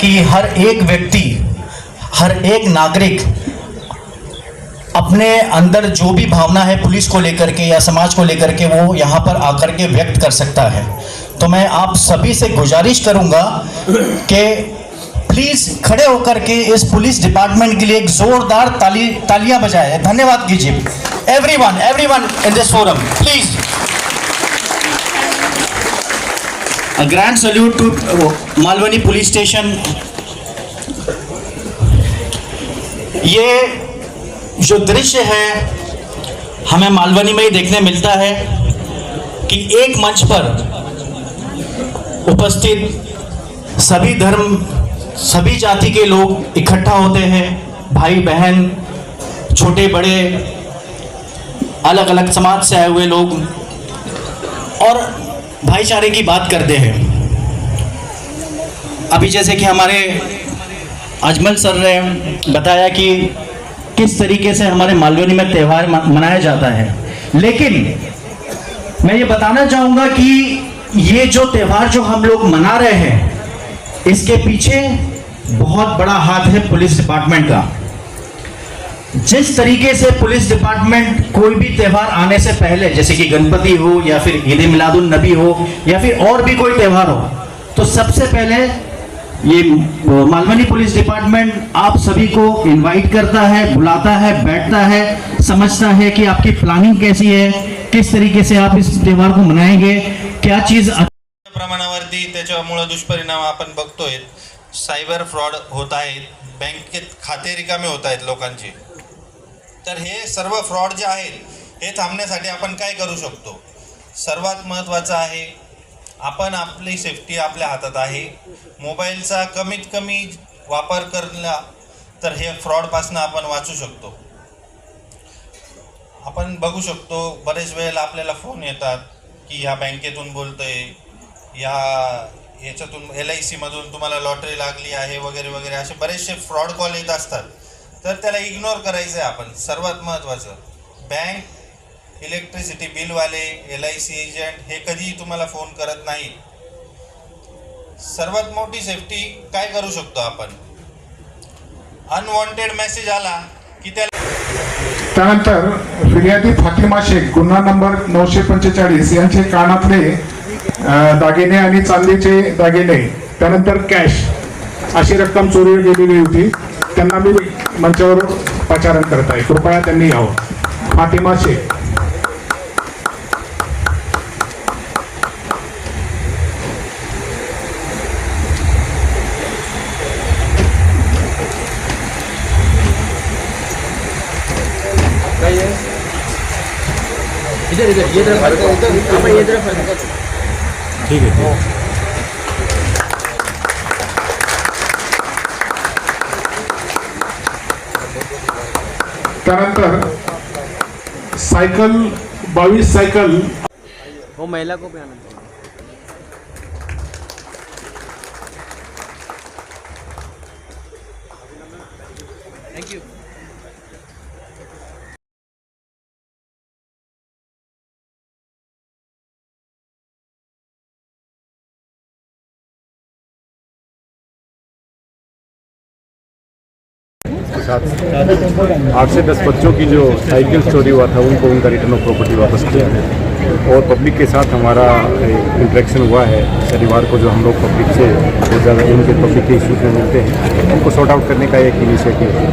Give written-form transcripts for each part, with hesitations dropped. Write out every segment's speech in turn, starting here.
कि हर एक व्यक्ति, हर एक नागरिक अपने अंदर जो भी भावना है पुलिस को लेकर के या समाज को लेकर के वो यहाँ पर आकर के व्यक्त कर सकता है। तो मैं आप सभी से गुजारिश करूँगा कि प्लीज़ खड़े होकर के इस पुलिस डिपार्टमेंट के लिए एक जोरदार तालियां बजाएं। धन्यवाद कीजिए। Everyone in this forum, please a grand salute to Malvani police station. ये जो दृश्य है हमें मालवनी में ही देखने मिलता है कि एक मंच पर उपस्थित सभी धर्म, सभी जाति के लोग इकट्ठा होते हैं, भाई बहन, छोटे बड़े, अलग अलग समाज से आए हुए लोग, और भाईचारे की बात करते हैं। अभी जैसे कि हमारे अजमल सर ने बताया कि किस तरीके से हमारे मालवनी में त्यौहार मनाया जाता है, लेकिन मैं ये बताना चाहूँगा कि ये जो त्यौहार जो हम लोग मना रहे हैं इसके पीछे बहुत बड़ा हाथ है पुलिस डिपार्टमेंट का। जिस तरीके से पुलिस डिपार्टमेंट कोई भी त्यौहार आने से पहले, जैसे कि गणपति हो या फिर ईद मिलादुन नबी हो या फिर और भी कोई त्यौहार हो, तो सबसे पहले ये मालवनी पुलिस डिपार्टमेंट आप सभी को इनवाइट करता है, बुलाता है, बैठता है, समझता है कि आपकी प्लानिंग कैसी है, किस तरीके से आप इस त्यौहार को मनाएंगे, क्या चीज प्रमाणावरती त्याच्यामुळे दुष्परिणाम आपण बघतोय। सायबर फ्रॉड होत आहेत, बँकेत खाते रिकामे होत आहेत लोकांचे। तर हे सर्व फ्रॉड जे आहेत हे थांबण्यासाठी आपण काय करू शकतो? सर्वात महत्त्वाचं आहे आपण आपली सेफ्टी आपल्या हातात आहे। मोबाईलचा कमीत कमी वापर केला तर हे फ्रॉडपासून आपण वाचू शकतो। आपण बघू शकतो बरेच वेळेला आपल्याला फोन येतात की ह्या बँकेतून बोलतोय, याच्यातून LIC मधून तुम्हाला लॉटरी लागली आहे वगैरे वगैरे, असे बरेचसे फ्रॉड कॉल येत असतात। तर त्याला इग्नोर करायचं आहे आपण। सर्वात महत्त्वाचं, बँक, इलेक्ट्रिसिटी बिलवाले, LIC एजंट हे कधीही तुम्हाला फोन करत नाही। सर्वात मोठी सेफ्टी काय करू शकतो आपण? अनवॉन्टेड मेसेज आला की त्यानंतर फिर्यादी फातिमा शेख, गुन्हा नंबर 945 यांचे कानातले दागिने आणि चांदीचे दागिने, त्यानंतर कॅश अशी रक्कम चोरी गेलेली होती। त्यांना मी मंचावर पाचारण करत आहे, कृपया त्यांनी यावं। फातिमा शेख। इधर ये तरफ ये तरफ ठीक है। त्यानंतर सायकल 22 सायकल वो महिला को भी आना चाहिए। Thank you. साथ 8 से 10 बच्चों की जो साइकिल चोरी हुआ था उनको उनका रिटर्न ऑफ प्रॉपर्टी वापस किया है, और पब्लिक के साथ हमारा इंटरेक्शन हुआ है। शनिवार को जो हम लोग पब्लिक से बहुत ज़्यादा उनके पब्लिक के इश्यूज में मिलते हैं, उनको सॉर्ट आउट करने का एक इनिशिएटिव है।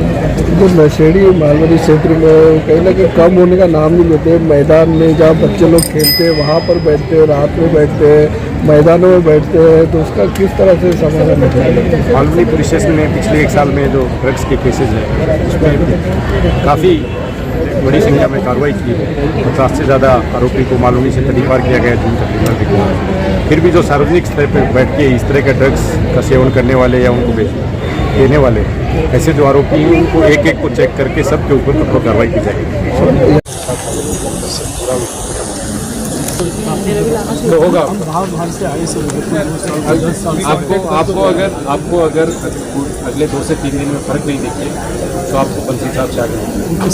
तो नशेड़ी मालवनी क्षेत्र में कहीं ना कहीं कम होने का नाम नहीं लेते। मैदान में जहाँ बच्चे लोग खेलते हैं वहाँ पर बैठते हैं, रात में बैठते हैं, मैदानों में बैठते हैं, तो उसका किस तरह से समाधान होता है? मालवनी पुलिस स्टेशन में पिछले 1 साल में जो ड्रग्स के केसेज हैं उसमें काफ़ी बड़ी संख्या में कार्रवाई की है। 50 से ज़्यादा आरोपी को मालवनी से तड़ीपार किया गया जिनका फिंगर भी किया। फिर भी जो सार्वजनिक स्तर पर बैठ के इस तरह के ड्रग्स का सेवन करने वाले या उनको देने वाले ऐसे जो आरोपी हैं उनको एक एक को चेक करके सबके ऊपर कठोर कार्रवाई की जाएगी। तो होगा आपको अगर अगले 2 से 3 दिन में फर्क नहीं दिखे तो आपको पंची साहब से आगे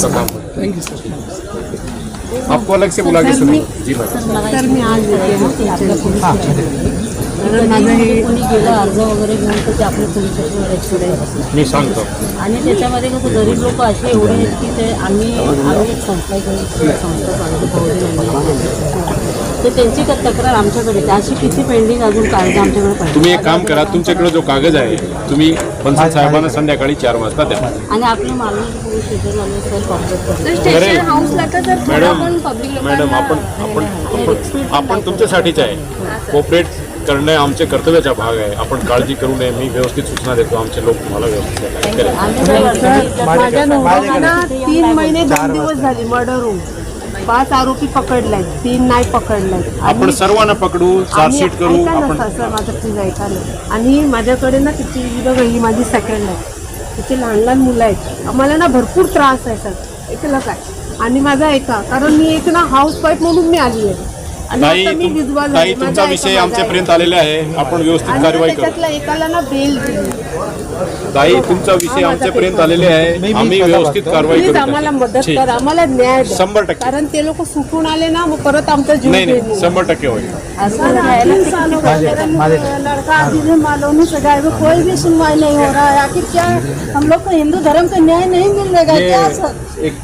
काम करें। Thank you sir. आपको अलग से बुला के सुनिए। जी भाई सर मैं आज कारण माझं कोणी गेलं अर्ज वगैरे घेऊन तर ते आपल्या पोलीस स्टेशनवर एक्सपिरियन्स मी सांगतो आणि त्याच्यामध्ये कसं गरीब लोक असे एवढे आहेत की ते आम्ही एक संस्था तर त्यांची तक्रार आमच्याकडे अशी किती पेंडिंग अजून कागद आमच्याकडे पाहिजे. तुम्ही एक काम करा, तुमच्याकडे जो कागद आहे तुम्ही पंचायत साहेबांना संध्याकाळी 4 वाजता द्या. आणि आपले मालवणी पोलीस स्टेशनवाले सर कॉम्प्लेट अरे, करतात. मॅडम आपण तुमच्यासाठीच आहे. कोऑपरेट करणे आमचे कर्तव्याचा भाग आहे. आपण काळजी करू नये. मी व्यवस्थित सूचना देतो. आमचे लोक तुम्हाला व्यवस्थित करेल. माझ्या नवऱ्याला 3 महिने 2 दिवस झाले मर्डर होऊन 5 आरोपी पकडलाय, 3 नाही पकडलाय. आपण सर्वांना पकडू, चार्जशीट करू. आपण सर माझं प्लीज ऐका ना. आणि माझ्याकडे ना किती बघा ही माझी सेकंड आहे. तिथे लहान लहान मुलं आहेत. आम्हाला ना भरपूर त्रास आहे सर. ऐकलं काय? आणि माझा ऐका, कारण मी एक ना हाऊस वाईफ म्हणून मी आली आहे. ताई तुमचा विषय आमच्यापर्यंत आलेला आहे. आपण व्यवस्थित कारवाई करू. त्याच्यातला एकाला ना बेल दिली. ताई तुमचा विषय आमच्यापर्यंत आलेले आहे. आम्ही व्यवस्थित कारवाई प्लीज करू. आम्हाला मदत करा, आम्हाला न्याय द्या. 100% कारण ते लोक सुटून आले ना मग परत आमचा जीव नाही घेईल. 100% होईल. लड़का जिन्हें मालूम से गए वो कोई भी सुनवाई नहीं हो रहा है. आखिर क्या हम लोग को हिंदू धर्म का न्याय नहीं मिलेगा क्या सर?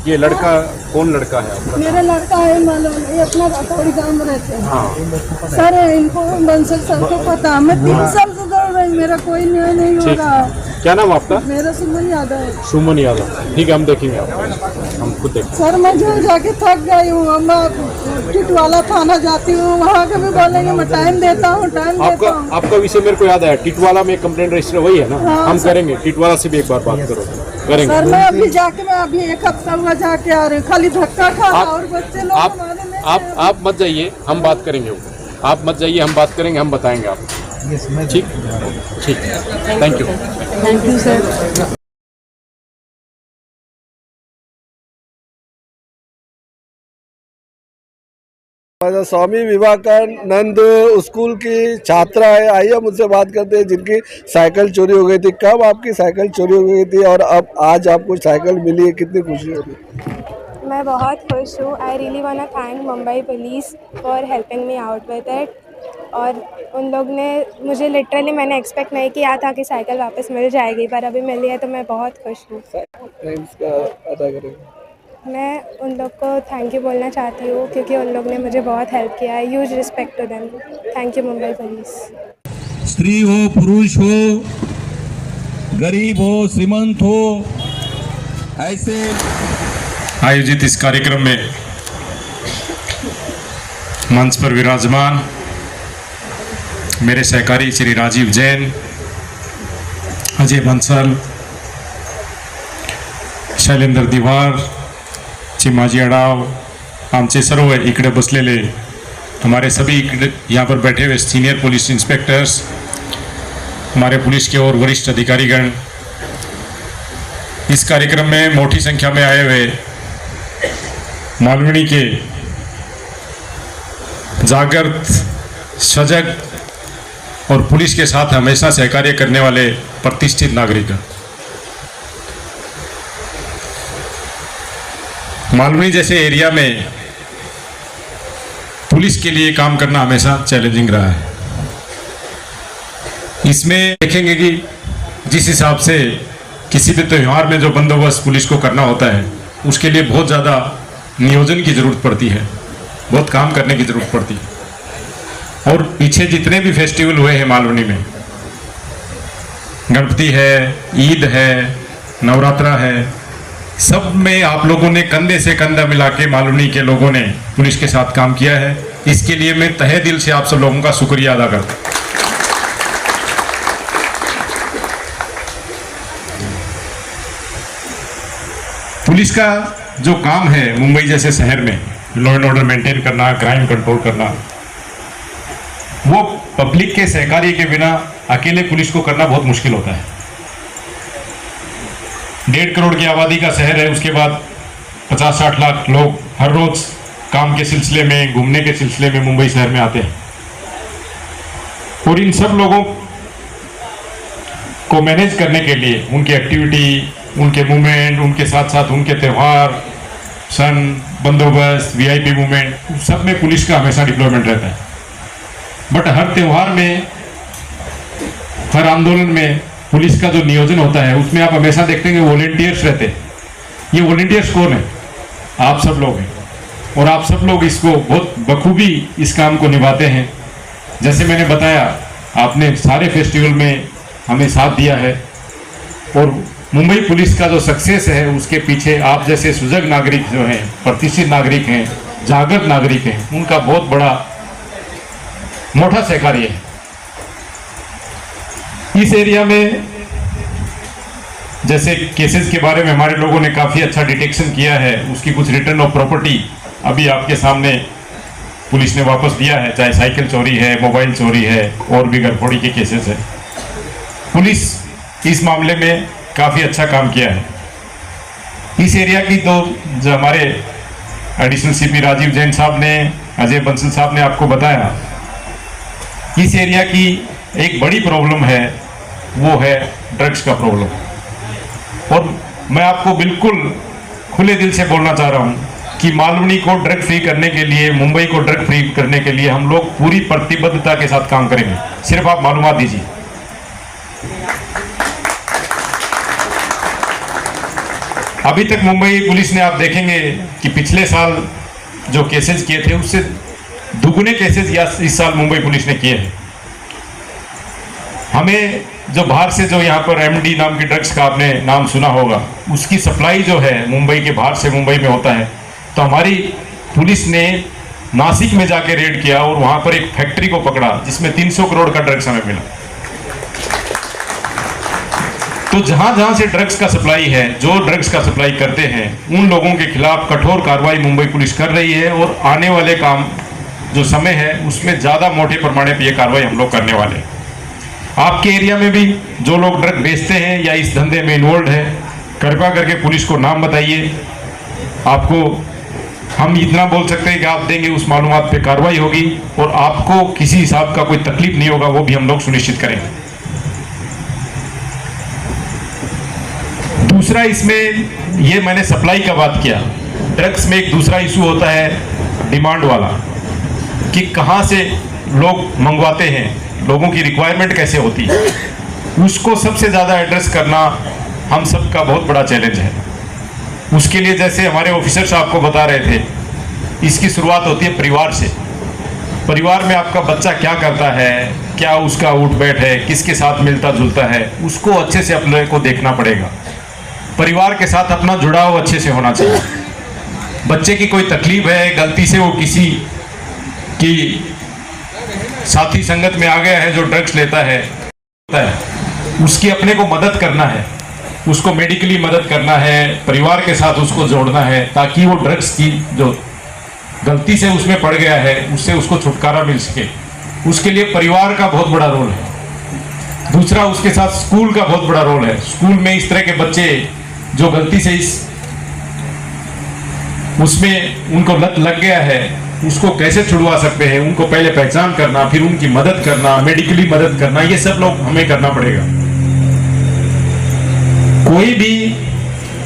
ये लड़का कौन लड़का है आपका? मेरा लड़का है मालूम, ये अपना राठौड़ी गाँव में रहते हैं. हाँ सर इनको बंसल सर को पता. मैं 3 साल से दौड़ रही, मेरा कोई न्याय नहीं हो ठीक. रहा. क्या नाम आपका? मेरा सुमन यादव है. सुमन यादव. ठीक है, हम देखेंगे आपको. हम खुद देखेंगे. सर मैं जो जाके थक गई हूँ. मैं टिटवाला थाना जाती हूँ, वहाँ के भी बोलेंगे मैं टाइम देता हूँ, टाइम देता हूँ. आपका विषय मेरे को याद आया. टिटवाला में कंप्लेंट रजिस्टर वही है ना? हाँ, हम करेंगे. टिटवाला से भी एक बार बात करो. करेंगे. सर मैं अभी जाके मैं अभी 1 हफ्ता हुआ जाके आ रही हूँ. खाली धक्का खा और बच्चे लोग हमारे में आप मत जाइए, हम बात करेंगे. आप मत जाइए, हम बात करेंगे, हम बताएंगे आपको. ठीक ठीक. Thank you. Thank you sir. Swami Vivekananda school की छात्रा है. आइए मुझसे बात करते हैं जिनकी साइकिल चोरी हो गई थी. कब आपकी साइकिल चोरी हो गई थी और अब आज आपको साइकिल मिली है, कितनी खुशी हो रही है? मैं बहुत खुश हूँ. I really want to thank Mumbai police for helping me out with it. और उन लोग ने मुझे लिटरली मैंने एक्सपेक्ट नहीं किया था कि साइकिल वापस मिल जाएगी, पर अभी मिली है तो मैं बहुत खुश हूँ. थैंक्स का अदा करेंगे. मैं उन लोग को थैंक यू बोलना चाहती हूँ क्योंकि उन लोग ने मुझे बहुत हेल्प किया है. Huge respect to them. Thank you Mumbai police. स्त्री हो, पुरुष हो, गरीब हो, श्रीमंत हो, ऐसे आयोजित इस कार्यक्रम में मंच पर विराजमान मेरे सहकारी श्री राजीव जैन, अजय बंसल, शैलेंद्र दिवार, चिमाजी अडाव, आमचे सर्व इकडे बसलेले हमारे सभी यहाँ पर बैठे हुए सीनियर पुलिस इंस्पेक्टर्स, हमारे पुलिस के और वरिष्ठ अधिकारीगण, इस कार्यक्रम में मोटी संख्या में आए हुए मालवनी के जागृत, सजग और पुलिस के साथ हमेशा सहकार्य करने वाले प्रतिष्ठित नागरिक. मालवनी जैसे एरिया में पुलिस के लिए काम करना हमेशा चैलेंजिंग रहा है. इसमें देखेंगे कि जिस हिसाब से किसी भी त्यौहार में जो बंदोबस्त पुलिस को करना होता है उसके लिए बहुत ज़्यादा नियोजन की ज़रूरत पड़ती है, बहुत काम करने की ज़रूरत पड़ती है. और पीछे जितने भी फेस्टिवल हुए हैं मालवनी में, गणपति है, ईद है, नवरात्रा है, सब में आप लोगों ने कंधे से कंधा मिला के मालवनी के लोगों ने पुलिस के साथ काम किया है. इसके लिए मैं तहे दिल से आप सब लोगों का शुक्रिया अदा करता हूँ. पुलिस का जो काम है मुंबई जैसे शहर में लॉ एंड ऑर्डर मेंटेन करना, क्राइम कंट्रोल करना, वो पब्लिक के सहकार्य के बिना अकेले पुलिस को करना बहुत मुश्किल होता है. 1.5 करोड़ की आबादी का शहर है, उसके बाद 50-60 लाख लोग हर रोज काम के सिलसिले में, घूमने के सिलसिले में मुंबई शहर में आते हैं. और इन सब लोगों को मैनेज करने के लिए उनकी एक्टिविटी, उनके मूवमेंट, उनके साथ साथ उनके त्यौहार, सन, बंदोबस्त, वीआईपी मूवमेंट, सब में पुलिस का हमेशा डिप्लॉयमेंट रहता है. बट हर त्यौहार में हर आंदोलन में पुलिस का जो नियोजन होता है उसमें आप हमेशा देखते हैं कि वॉलेंटियर्स रहते हैं। ये वॉलेंटियर्स कौन है? आप सब लोग हैं, और आप सब लोग इसको बहुत बखूबी इस काम को निभाते हैं। जैसे मैंने बताया, आपने सारे फेस्टिवल में हमें साथ दिया है, और मुंबई पुलिस का जो सक्सेस है उसके पीछे आप जैसे सुजग नागरिक जो हैं, प्रतिष्ठित नागरिक हैं, जागृत नागरिक हैं, उनका बहुत बड़ा मोटा सहकार्य है। इस एरिया में जैसे केसेस के बारे में हमारे लोगों ने काफ़ी अच्छा डिटेक्शन किया है, उसकी कुछ रिटर्न ऑफ प्रॉपर्टी अभी आपके सामने पुलिस ने वापस दिया है, चाहे साइकिल चोरी है, मोबाइल चोरी है, और भी घरफोड़ी के केसेस है। पुलिस इस मामले में काफ़ी अच्छा काम किया है। इस एरिया की तो जो हमारे एडिशनल सीपी राजीव जैन साहब ने, अजय बंसल साहब ने आपको बताया, इस एरिया की एक बड़ी प्रॉब्लम है, वो है ड्रग्स का प्रॉब्लम। और मैं आपको बिल्कुल खुले दिल से बोलना चाह रहा हूँ कि मालवनी को ड्रग फ्री करने के लिए, मुंबई को ड्रग फ्री करने के लिए हम लोग पूरी प्रतिबद्धता के साथ काम करेंगे। सिर्फ आप मालूमात दीजिए। अभी तक मुंबई पुलिस ने, आप देखेंगे कि पिछले साल जो केसेस किए थे उससे दुगने केसेस इस साल मुंबई पुलिस ने किए हैं। हमें जो बाहर से, जो यहाँ पर एमडी नाम की ड्रग्स का आपने नाम सुना होगा, उसकी सप्लाई जो है मुंबई के बाहर से मुंबई में होता है। तो हमारी पुलिस ने नासिक में जाके रेड किया और वहाँ पर एक फैक्ट्री को पकड़ा जिसमें 300 करोड़ का ड्रग्स हमें मिला। तो जहाँ जहाँ से ड्रग्स का सप्लाई है, जो ड्रग्स का सप्लाई करते हैं, उन लोगों के खिलाफ कठोर कार्रवाई मुंबई पुलिस कर रही है, और आने वाले काम जो समय है उसमें ज़्यादा मोटे पैमाने पर यह कार्रवाई हम लोग करने वाले हैं। आपके एरिया में भी जो लोग ड्रग बेचते हैं या इस धंधे में इन्वॉल्व है, कृपया करके पुलिस को नाम बताइए। आपको हम इतना बोल सकते हैं कि आप देंगे उस मालूमात पे कार्रवाई होगी, और आपको किसी हिसाब का कोई तकलीफ नहीं होगा, वो भी हम लोग सुनिश्चित करेंगे। दूसरा, इसमें ये मैंने सप्लाई का बात किया, ड्रग्स में एक दूसरा इशू होता है डिमांड वाला, कि कहाँ से लोग मंगवाते हैं, लोगों की रिक्वायरमेंट कैसे होती है, उसको सबसे ज़्यादा एड्रेस करना हम सबका बहुत बड़ा चैलेंज है। उसके लिए जैसे हमारे ऑफिसर्स आपको बता रहे थे, इसकी शुरुआत होती है परिवार से। परिवार में आपका बच्चा क्या करता है, क्या उसका उठ बैठ है, किसके साथ मिलता जुलता है, उसको अच्छे से अपने को देखना पड़ेगा। परिवार के साथ अपना जुड़ाव अच्छे से होना चाहिए। बच्चे की कोई तकलीफ है, गलती से वो किसी की साथी संगत में आ गया है जो ड्रग्स लेता है, उसकी अपने को मदद करना है, उसको मेडिकली मदद करना है, परिवार के साथ उसको जोड़ना है, ताकि वो ड्रग्स की जो गलती से उसमें पड़ गया है उससे उसको छुटकारा मिल सके। उसके लिए परिवार का बहुत बड़ा रोल है। दूसरा, उसके साथ स्कूल का बहुत बड़ा रोल है। स्कूल में इस तरह के बच्चे जो गलती से उसमें उनको लत लग गया है, उसको कैसे छुड़वा सकते हैं, उनको पहले पहचान करना, फिर उनकी मदद करना, मेडिकली मदद करना, ये सब लोग हमें करना पड़ेगा। कोई भी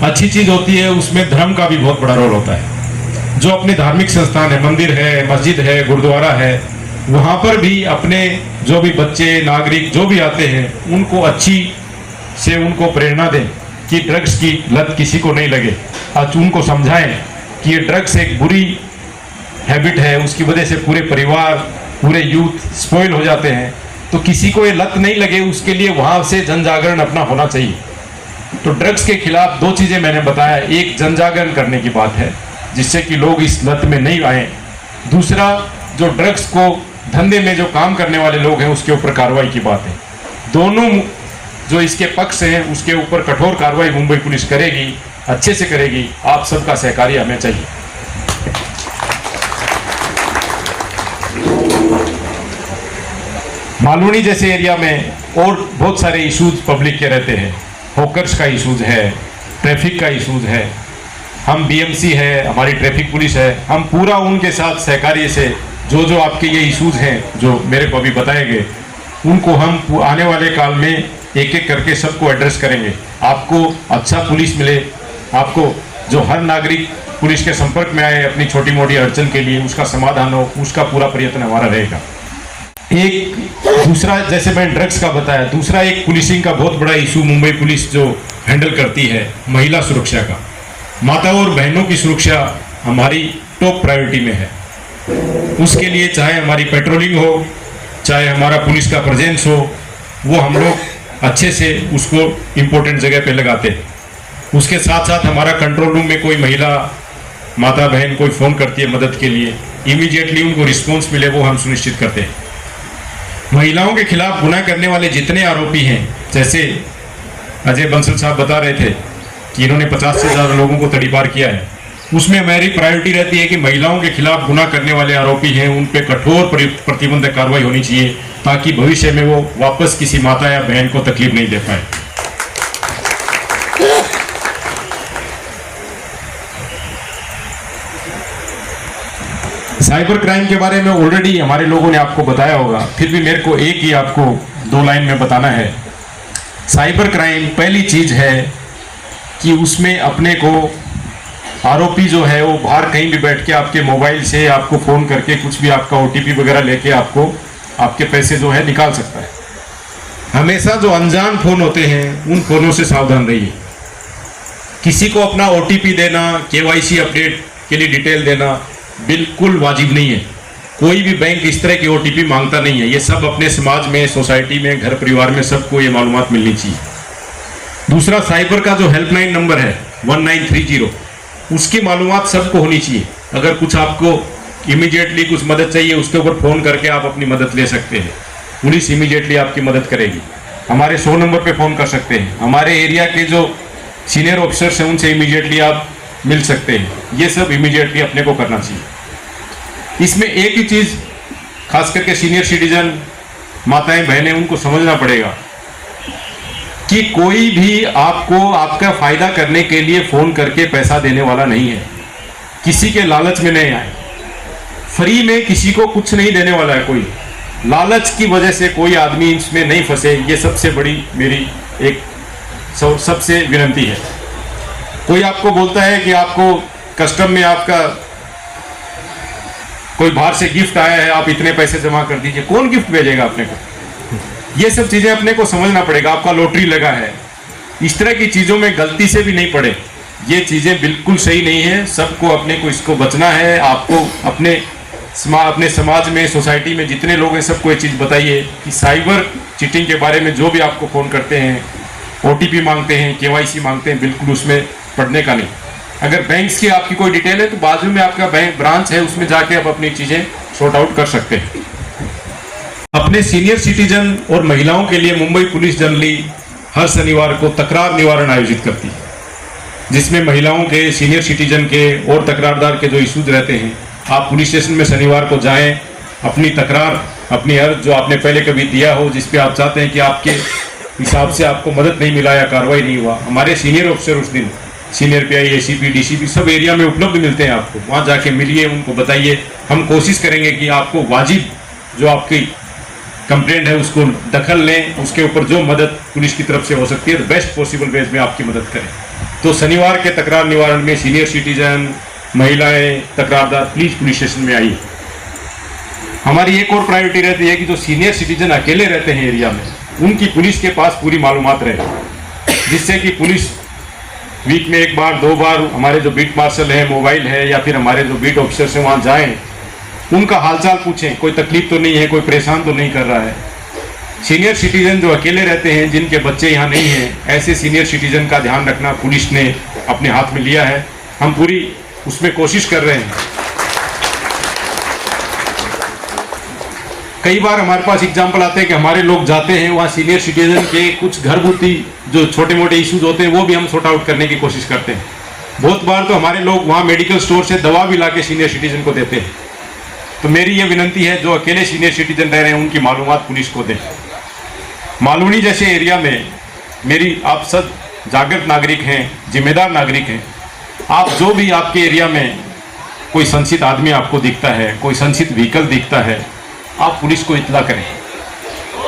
अच्छी चीज होती है उसमें धर्म का भी बहुत बड़ा रोल होता है। जो अपने धार्मिक संस्थान है, मंदिर है, मस्जिद है, गुरुद्वारा है, वहां पर भी अपने जो भी बच्चे, नागरिक जो भी आते हैं, उनको अच्छी से उनको प्रेरणा दें कि ड्रग्स की लत किसी को नहीं लगे। आज उनको समझाएं कि ये ड्रग्स एक बुरी हैबिट है, उसकी वजह से पूरे परिवार, पूरे यूथ स्पॉइल हो जाते हैं। तो किसी को ये लत नहीं लगे, उसके लिए वहाँ से जन जागरण अपना होना चाहिए। तो ड्रग्स के खिलाफ दो चीज़ें मैंने बताया, एक जन जागरण करने की बात है जिससे कि लोग इस लत में नहीं आए। दूसरा, जो ड्रग्स को धंधे में जो काम करने वाले लोग हैं उसके ऊपर कार्रवाई की बात है। दोनों जो इसके पक्ष हैं उसके ऊपर कठोर कार्रवाई मुंबई पुलिस करेगी, अच्छे से करेगी। आप सबका सहकार्य हमें चाहिए। मालवनी जैसे एरिया में और बहुत सारे इश्यूज पब्लिक के रहते हैं। हॉकर्स का इशूज है, ट्रैफिक का इशूज है। हम बीएमसी है, हमारी ट्रैफिक पुलिस है, हम पूरा उनके साथ सहकार्य से जो जो आपके ये इशूज हैं जो मेरे को अभी बताए गए, उनको हम आने वाले काल में एक एक करके सबको एड्रेस करेंगे। आपको अच्छा पुलिस मिले, आपको जो हर नागरिक पुलिस के संपर्क में आए अपनी छोटी मोटी अड़चन के लिए, उसका समाधान हो, उसका पूरा प्रयत्न हमारा रहेगा। एक दूसरा, जैसे मैं ड्रग्स का बताया, दूसरा एक पुलिसिंग का बहुत बड़ा इशू मुंबई पुलिस जो हैंडल करती है, महिला सुरक्षा का। माताओं और बहनों की सुरक्षा हमारी टॉप प्रायोरिटी में है। उसके लिए चाहे हमारी पेट्रोलिंग हो, चाहे हमारा पुलिस का प्रेजेंस हो, वो हम लोग अच्छे से उसको इम्पोर्टेंट जगह पे लगाते हैं। उसके साथ साथ हमारा कंट्रोल रूम में कोई महिला माता बहन कोई फ़ोन करती है मदद के लिए, इमीडिएटली उनको रिस्पॉन्स मिले, वो हम सुनिश्चित करते हैं। महिलाओं के खिलाफ गुनाह करने वाले जितने आरोपी हैं, जैसे अजय बंसल साहब बता रहे थे कि इन्होंने 50 से ज़्यादा लोगों को तड़ीपार किया है, उसमें हमारी प्रायोरिटी रहती है कि महिलाओं के खिलाफ गुनाह करने वाले आरोपी हैं, उन पे कठोर प्रतिबंधक कार्रवाई होनी चाहिए, ताकि भविष्य में वो वापस किसी माता या बहन को तकलीफ नहीं दे पाए। साइबर क्राइम के बारे में ऑलरेडी हमारे लोगों ने आपको बताया होगा, फिर भी मेरे को एक ही आपको 2 लाइन में बताना है। साइबर क्राइम पहली चीज है कि उसमें अपने को आरोपी जो है वो बाहर कहीं भी बैठ के आपके मोबाइल से आपको फ़ोन करके कुछ भी आपका OTP वगैरह लेके आपको आपके पैसे जो है निकाल सकता है। हमेशा जो अनजान फ़ोन होते हैं उन फ़ोनों से सावधान रहिए। किसी को अपना OTP देना, KYC अपडेट के लिए डिटेल देना बिल्कुल वाजिब नहीं है। कोई भी बैंक इस तरह की OTP मांगता नहीं है। ये सब अपने समाज में, सोसाइटी में, घर परिवार में सबको ये मालूमात मिलनी चाहिए। दूसरा, साइबर का जो हेल्पलाइन नंबर है 1930, उसकी मालूमात सबको होनी चाहिए। अगर कुछ आपको इमीडिएटली कुछ मदद चाहिए, उसके ऊपर फ़ोन करके आप अपनी मदद ले सकते हैं। पुलिस इमीडिएटली आपकी मदद करेगी। हमारे 100 नंबर पे फ़ोन कर सकते हैं। हमारे एरिया के जो सीनियर ऑफिसर्स हैं उनसे इमीडिएटली आप मिल सकते हैं। ये सब इमीडिएटली अपने को करना चाहिए। इसमें एक ही चीज़ खास करके सीनियर सिटीजन माताएं बहनें उनको समझना पड़ेगा कि कोई भी आपको आपका फ़ायदा करने के लिए फ़ोन करके पैसा देने वाला नहीं है। किसी के लालच में नहीं आए। फ्री में किसी को कुछ नहीं देने वाला है कोई। लालच की वजह से कोई आदमी इसमें नहीं फंसे, ये सबसे बड़ी मेरी एक सबसे विनती है। कोई आपको बोलता है कि आपको कस्टम में आपका कोई बाहर से गिफ्ट आया है, आप इतने पैसे जमा कर दीजिए। कौन गिफ्ट भेजेगा अपने को? ये सब चीज़ें अपने को समझना पड़ेगा। आपका लॉटरी लगा है, इस तरह की चीज़ों में गलती से भी नहीं पड़े। ये चीज़ें बिल्कुल सही नहीं है। सबको अपने को इसको बचना है। आपको अपने समाज में, सोसाइटी में जितने लोग हैं सबको ये चीज़ बताइए कि साइबर चीटिंग के बारे में जो भी आपको फ़ोन करते हैं, OTP मांगते हैं, KYC मांगते हैं, बिल्कुल उसमें पढ़ने का नहीं। अगर बैंक्स की आपकी कोई डिटेल है तो बाजू में आपका बैंक ब्रांच है, उसमें जाके आप अपनी चीज़ें सॉर्ट आउट कर सकते हैं। अपने सीनियर सिटीजन और महिलाओं के लिए मुंबई पुलिस जनरली हर शनिवार को तकरार निवारण आयोजित करती है, जिसमें महिलाओं के, सीनियर सिटीजन के और तकरारदार के जो इश्यूज रहते हैं, आप पुलिस स्टेशन में शनिवार को जाएं, अपनी तकरार, अपनी अर्ज जो आपने पहले कभी दिया हो, जिस पे आप चाहते हैं कि आपके हिसाब से आपको मदद नहीं मिला या कार्रवाई नहीं हुआ, हमारे सीनियर ऑफिसर उस दिन सीनियर PI, ACP, DCP सब एरिया में उपलब्ध मिलते हैं। आपको वहाँ जाके मिलिए, उनको बताइए। हम कोशिश करेंगे कि आपको वाजिब जो आपकी कंप्लेंट है उसको दखल लें, उसके ऊपर जो मदद पुलिस की तरफ से हो सकती है बेस्ट पॉसिबल वेज में आपकी मदद करें। तो शनिवार के तकरार निवारण में सीनियर सिटीजन, महिलाएं, तकरारदार प्लीज़ पुलिस स्टेशन में आइए। हमारी एक और प्रायोरिटी रहती है कि जो सीनियर सिटीजन अकेले रहते हैं एरिया में, उनकी पुलिस के पास पूरी मालूमात रहे, जिससे कि पुलिस वीक में 1 बार 2 बार हमारे जो बीट मार्शल है, मोबाइल है, या फिर हमारे जो बीट ऑफिसर्स हैं वहाँ जाएं, उनका हालचाल पूछें, कोई तकलीफ तो नहीं है, कोई परेशान तो नहीं कर रहा है। सीनियर सिटीजन जो अकेले रहते हैं, जिनके बच्चे यहाँ नहीं हैं, ऐसे सीनियर सिटीजन का ध्यान रखना पुलिस ने अपने हाथ में लिया है। हम पूरी उसमें कोशिश कर रहे हैं। कई बार हमारे पास एग्जाम्पल आते हैं कि हमारे लोग जाते हैं वहाँ, सीनियर सिटीजन के कुछ घरगुती जो छोटे मोटे इश्यूज होते हैं वो भी हम सॉर्ट आउट करने की कोशिश करते हैं। बहुत बार तो हमारे लोग वहाँ मेडिकल स्टोर से दवा भी ला के सीनियर सिटीजन को देते हैं। तो मेरी ये विनती है, जो अकेले सीनियर सिटीजन रह रहे हैं उनकी मालूमात पुलिस को दें। मालूनी जैसे एरिया में मेरी आप सब जागृत नागरिक हैं, जिम्मेदार नागरिक हैं। आप जो भी आपके एरिया में कोई संचित आदमी आपको दिखता है, कोई संचित व्हीकल दिखता है, आप पुलिस को इत्तला करें,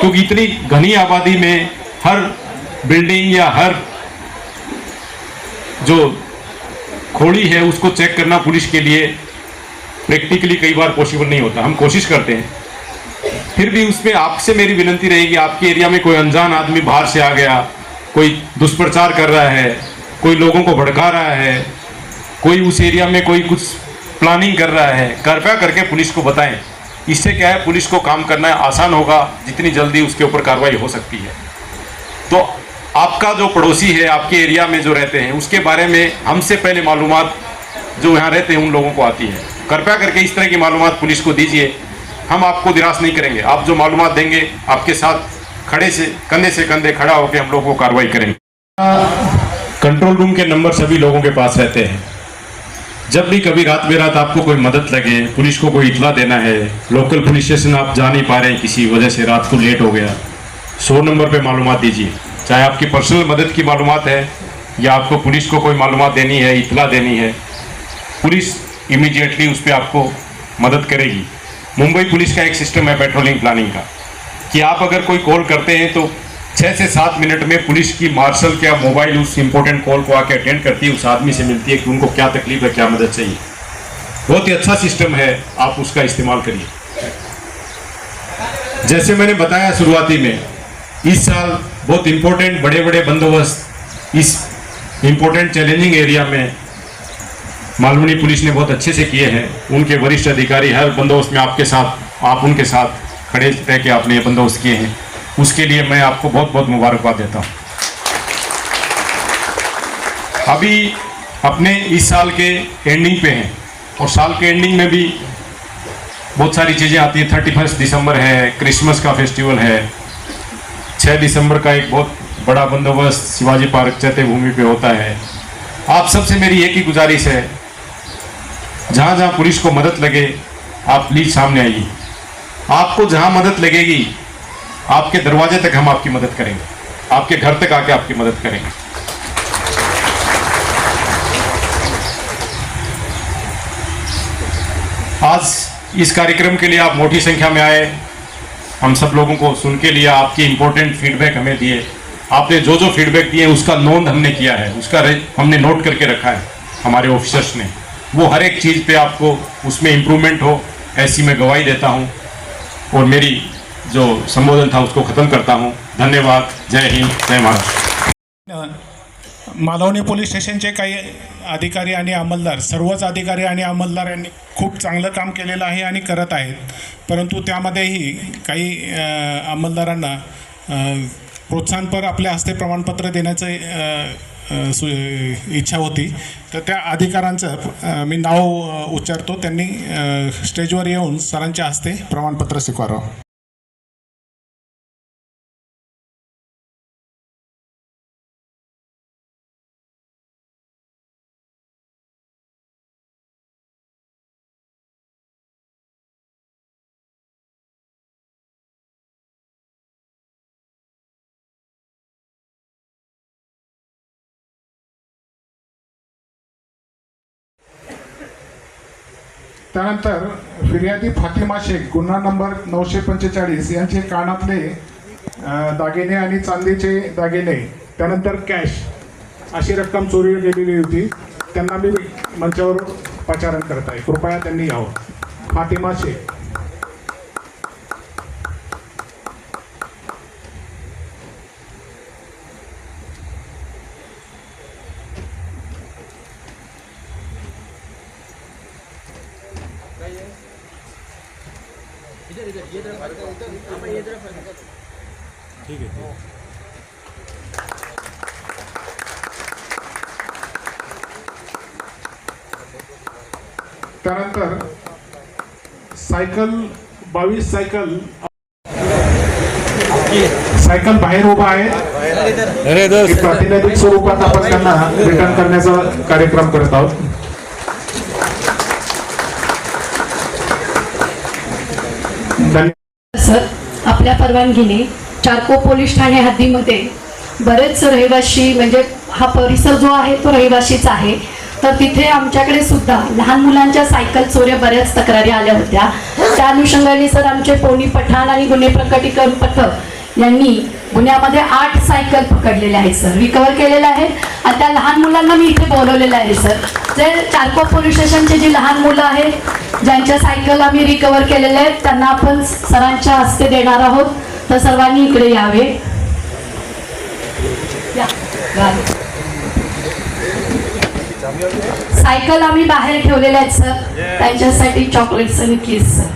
क्योंकि इतनी घनी आबादी में हर बिल्डिंग या हर जो खोड़ी है उसको चेक करना पुलिस के लिए प्रैक्टिकली कई बार पॉसिबल नहीं होता। हम कोशिश करते हैं फिर भी उसमें आपसे मेरी विनती रहेगी, आपके एरिया में कोई अनजान आदमी बाहर से आ गया, कोई दुष्प्रचार कर रहा है, कोई लोगों को भड़का रहा है, कोई उस एरिया में कोई कुछ प्लानिंग कर रहा है, कृपया करके पुलिस को बताएं। इससे क्या है, पुलिस को काम करना आसान होगा, जितनी जल्दी उसके ऊपर कार्रवाई हो सकती है। तो आपका जो पड़ोसी है आपके एरिया में जो रहते हैं, उसके बारे में हमसे पहले मालूमात जो यहाँ रहते हैं उन लोगों को आती है। कृपया करके इस तरह की मालूमात पुलिस को दीजिए, हम आपको निराश नहीं करेंगे। आप जो मालूमात देंगे, आपके साथ खड़े से कंधे खड़ा होकर हम लोग को कार्रवाई करेंगे। कंट्रोल रूम के नंबर सभी लोगों के पास रहते हैं। जब भी कभी रात बेरात आपको कोई मदद लगे, पुलिस को कोई इतला देना है, लोकल पुलिस स्टेशन आप जा नहीं पा रहे हैं, किसी वजह से रात को लेट हो गया, 100 नंबर पे मालूमात दीजिए। चाहे आपकी पर्सनल मदद की मालूमात है या आपको पुलिस को कोई मालूमात देनी है, इतला देनी है, पुलिस इमीडिएटली उस पर आपको मदद करेगी। मुंबई पुलिस का एक सिस्टम है पेट्रोलिंग प्लानिंग का, कि आप अगर कोई कॉल करते हैं तो 6 से 7 मिनट में पुलिस की मार्शल क्या मोबाइल उस इंपॉर्टेंट कॉल को आके अटेंड करती है, उस आदमी से मिलती है कि उनको क्या तकलीफ है, क्या मदद चाहिए। बहुत ही अच्छा सिस्टम है, आप उसका इस्तेमाल करिए। जैसे मैंने बताया शुरुआती में, इस साल बहुत इंपॉर्टेंट बड़े बड़े बंदोबस्त इस इंपॉर्टेंट चैलेंजिंग एरिया में मालवनी पुलिस ने बहुत अच्छे से किए हैं। उनके वरिष्ठ अधिकारी हर बंदोबस्त में आपके साथ, आप उनके साथ खड़े रह के आपने ये बंदोबस्त किए हैं, उसके लिए मैं आपको बहुत बहुत मुबारकबाद देता हूँ। अभी अपने इस साल के एंडिंग पे हैं और साल के एंडिंग में भी बहुत सारी चीज़ें आती हैं। 31 दिसंबर है, क्रिसमस का फेस्टिवल है, 6 दिसंबर का एक बहुत बड़ा बंदोबस्त शिवाजी पार्क चैत्य भूमि पे होता है। आप सबसे मेरी एक ही गुजारिश है, जहाँ जहाँ पुलिस को मदद लगे आप प्लीज सामने आइए। आपको जहाँ मदद लगेगी आपके दरवाजे तक हम आपकी मदद करेंगे, आपके घर तक आके आपकी मदद करेंगे। आज इस कार्यक्रम के लिए आप मोटी संख्या में आए, हम सब लोगों को सुन के लिया, आपकी इंपॉर्टेंट फीडबैक हमें दिए। आपने जो जो फीडबैक दिए उसका नोंद हमने किया है, उसका हमने नोट करके रखा है हमारे ऑफिसर्स ने। वो हर एक चीज़ पे आपको उसमें इम्प्रूवमेंट हो ऐसी मैं गवाही देता हूँ और मेरी जो संबोधन था उसको ख़त्म करता हूँ। धन्यवाद। जय हिंद, जय महाराष्ट्र। मालवणी पोलीस स्टेशनचे काही अधिकारी आणि अंमलदार, सर्वच अधिकारी आणि अंमलदार यांनी खूप चांगलं काम केलेलं आहे आणि करत आहेत, परंतु त्यामध्येही काही अंमलदारांना प्रोत्साहनपर आपल्या हस्ते प्रमाणपत्र देण्याचं इच्छा होती। तर त्या अधिकाऱ्यांचं मी नाव उच्चारतो, त्यांनी स्टेजवर येऊन सरांच्या हस्ते प्रमाणपत्र स्वीकारावं। त्यानंतर फिर्यादी फातिमा शेख गुन्हा नंबर 945 यांचे कानातले दागिने आणि चांदीचे दागिने, त्यानंतर कॅश अशी रक्कम चोरी गेलेली होती। त्यांना मी मंचावर पाचारण करत आहे, कृपया त्यांनी यावं। फातिमा शेख। ठीक है। त्यानंतर सायकल 22 सायकल बाहेर उभा आहे, प्रातिनिधिक स्वरूपात आपण त्यांना रिटर्न करण्याचा कार्यक्रम करत आहोत। सर, आपल्या परवानगीने चारकोप पोलीस ठाणे हद्दीमध्ये बरेच रहिवासी, म्हणजे हा परिसर जो आहे तो रहिवासीच आहे, तर तिथे आमच्याकडे सुद्धा लहान मुलांच्या सायकल चोऱ्या बऱ्याच तक्रारी आल्या होत्या। त्या अनुषंगाने सर आमचे पोनी पठाण आणि गुन्हे प्रकटीकरण पथक यांनी गुन्ह्यामध्ये 8 सायकल पकडलेल्या आहेत सर, रिकवर केलेल्या आहेत आणि त्या लहान मुलांना मी इथे बोलवलेलं आहे सर। जे चारकोप पोलीस स्टेशनचे जी लहान मुलं आहेत ज्यांच्या सायकल आम्ही रिकवर केलेल्या आहेत त्यांना आपण सरांच्या हस्ते देणार आहोत. तर सर्वांनी इकडे यावे. सायकल आम्ही बाहेर ठेवलेल्या आहेत सर, त्यांच्यासाठी चॉकलेट्स आणि केस सर.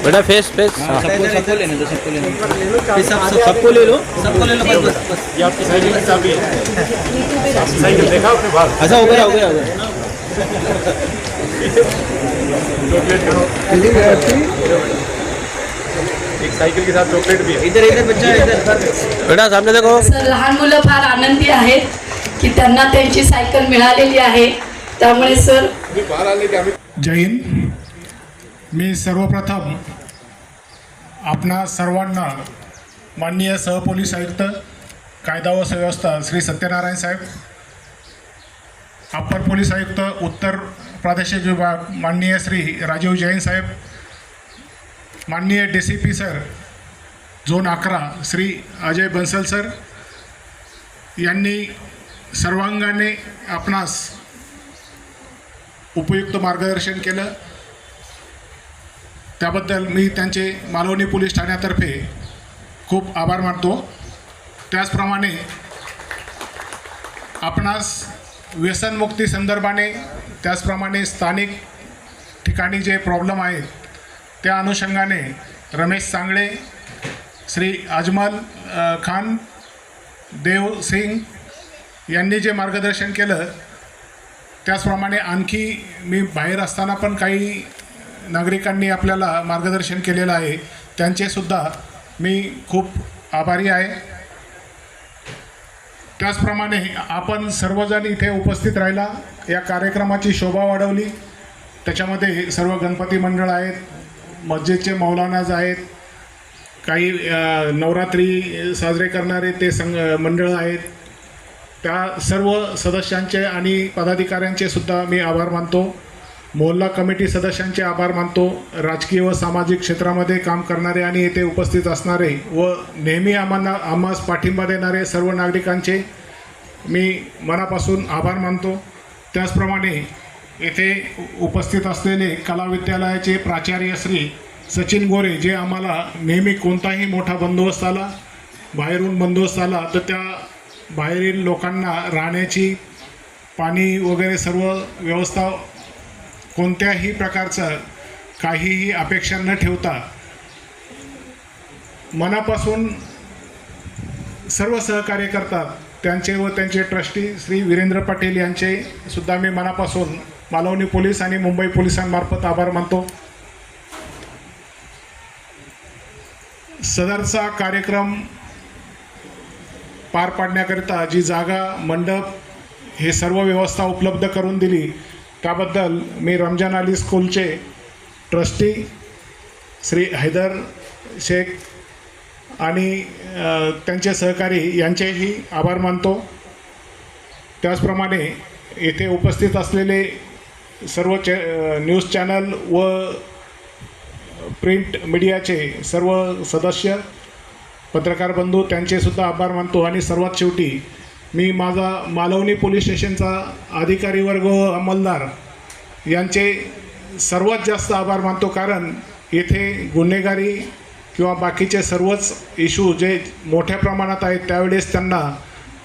बेटा फेस फेस सबको लेने दो, सबको लेने दो, सबको ले लो, सबको ले लो, बस बस. ये आपकी साइकिल की चाबी है. साइकिल देखा आपने बाहर? अच्छा हो गया हो गया हो गया. चॉकलेट करो. एक साइकिल के साथ चॉकलेट भी है. इधर इधर बच्चा इधर बेटा सामने देखो. सर लहान मुलं फार आनंदी आहेत की त्यांना त्यांची सायकल मिळालेली आहे. त्यामुळे सर जय हिंद. मी सर्वप्रथम आपणा सर्वांना माननीय सहपोलीस आयुक्त कायदा व सुव्यवस्था श्री सत्यनारायण साहेब, अप्पर पोलीस आयुक्त उत्तर प्रादेशिक विभाग माननीय श्री राजीव जैन साहेब, माननीय DCP sir zone 11 Shri Ajay Bansal sir यांनी सर्वांगाने आपणास उपयुक्त मार्गदर्शन केलं. त्याबद्दल मी त्यांचे मालवणी पोलीस ठाण्यातर्फे खूप आभार मानतो. त्याचप्रमाणे आपणास व्यसनमुक्ती संदर्भाने त्याचप्रमाणे स्थानिक ठिकाणी जे प्रॉब्लेम आहेत त्या अनुषंगाने रमेश सांगळे, श्री अजमल खान, देव सिंग यांनी जे मार्गदर्शन केलं त्याचप्रमाणे आणखी मी बाहेर असताना पण काही नागरिकांनी आपल्याला मार्गदर्शन केलेलं आहे, त्यांचेसुद्धा मी खूप आभारी आहे. त्याचप्रमाणे आपण सर्वजण इथे उपस्थित राहिला, या कार्यक्रमाची शोभा वाढवली. त्याच्यामध्ये सर्व गणपती मंडळ आहेत, मस्जिदचे मौलानाज आहेत, काही नवरात्री साजरे करणारे ते मंडळ आहेत. त्या सर्व सदस्यांचे आणि पदाधिकाऱ्यांचे सुद्धा मी आभार मानतो. मोहल्ला कमिटी सदस्यांचे आभार मानतो. राजकीय व सामाजिक क्षेत्रामध्ये काम करणारे आणि येथे उपस्थित असणारे व नेहमी आम्हास पाठिंबा देणारे सर्व नागरिकांचे मी मनापासून आभार मानतो. त्याचप्रमाणे येथे उपस्थित असलेले कला विद्यालयाचे प्राचार्य श्री सचिन गोरे, जे आम्हाला नेहमी कोणताही मोठा बंदोबस्त आला, बाहेरून बंदोबस्त आला तर त्या बाहेरील लोकांना राहण्याची, पाणी वगैरे सर्व व्यवस्था कोणत्याही प्रकारचं काहीही अपेक्षा न ठेवता मनापासून सर्व सहकार्य करतात. त्यांचे व त्यांचे ट्रस्टी श्री वीरेंद्र पाटील यांचे सुद्धा मी मनापासून मालवणी पोलीस आणि मुंबई पोलिसांमार्फत आभार मानतो. सदरचा कार्यक्रम पार पाडण्याकरिता जी जागा, मंडप हे सर्व व्यवस्था उपलब्ध करून दिली त्याबद्दल मी रमजान अली स्कूलचे ट्रस्टी श्री हैदर शेख आणि त्यांचे सहकारी यांचेही आभार मानतो. त्याचप्रमाणे येथे उपस्थित असलेले सर्व न्यूज चॅनल व प्रिंट मीडियाचे सर्व सदस्य, पत्रकार बंधू त्यांचेसुद्धा आभार मानतो. आणि सर्वात शेवटी मी माझा मालवणी पोलीस स्टेशनचा अधिकारी वर्ग व अंमलदार यांचे सर्वात जास्त आभार मानतो, कारण येथे गुन्हेगारी किंवा बाकीचे सर्वच इशू जे मोठ्या प्रमाणात आहेत त्यावेळेस त्यांना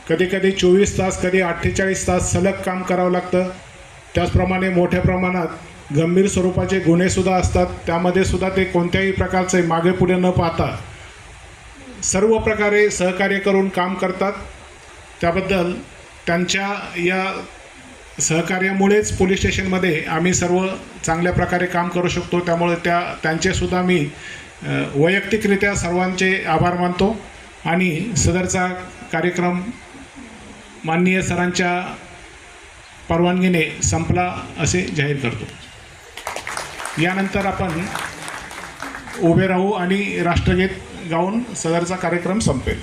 कधीकधी 24 तास, कधी 48 तास सलग काम करावं लागतं. त्याचप्रमाणे मोठ्या प्रमाणात गंभीर स्वरूपाचे गुन्हेसुद्धा असतात, त्यामध्ये सुद्धा ते कोणत्याही प्रकारचे मागे पुढे न पाहता सर्व प्रकारे सहकार्य करून काम करतात. त्याबद्दल त्यांच्या या सहकार्यामुळेच पोलीस स्टेशनमध्ये आम्ही सर्व चांगल्या प्रकारे काम करू शकतो. त्यामुळे त्यांचेसुद्धा मी वैयक्तिकरित्या सर्वांचे आभार मानतो आणि सदरचा कार्यक्रम माननीय सरांच्या परवानगीने संपला असे जाहीर करतो. यानंतर आपण उभे राहू आणि राष्ट्रगीत गाऊन सदरचा कार्यक्रम संपेल.